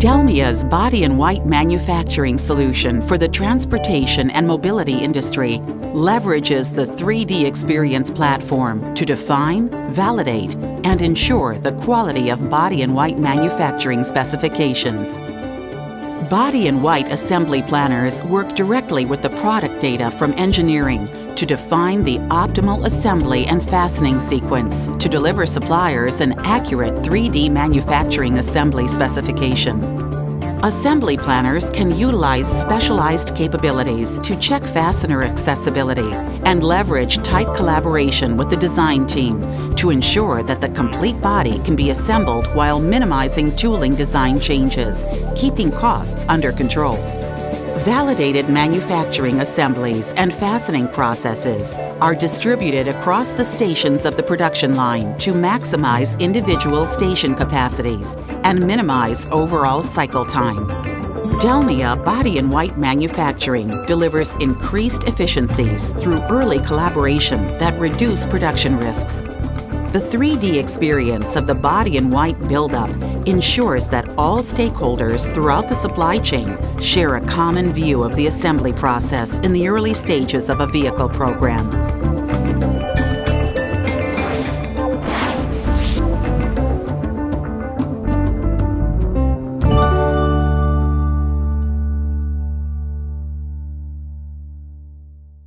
Delmia's body-in-white manufacturing solution for the transportation and mobility industry leverages the 3D Experience platform to define, validate, and ensure the quality of body-in-white manufacturing specifications. Body-in-white assembly planners work directly with the product data from engineering to define the optimal assembly and fastening sequence to deliver suppliers an accurate 3D manufacturing assembly specification. Assembly planners can utilize specialized capabilities to check fastener accessibility and leverage tight collaboration with the design team to ensure that the complete body can be assembled while minimizing tooling design changes, keeping costs under control. Validated manufacturing assemblies and fastening processes are distributed across the stations of the production line to maximize individual station capacities and minimize overall cycle time. Delmia Body-in-White Manufacturing delivers increased efficiencies through early collaboration that reduce production risks. The 3D experience of the body-in-white buildup ensures that all stakeholders throughout the supply chain share a common view of the assembly process in the early stages of a vehicle program.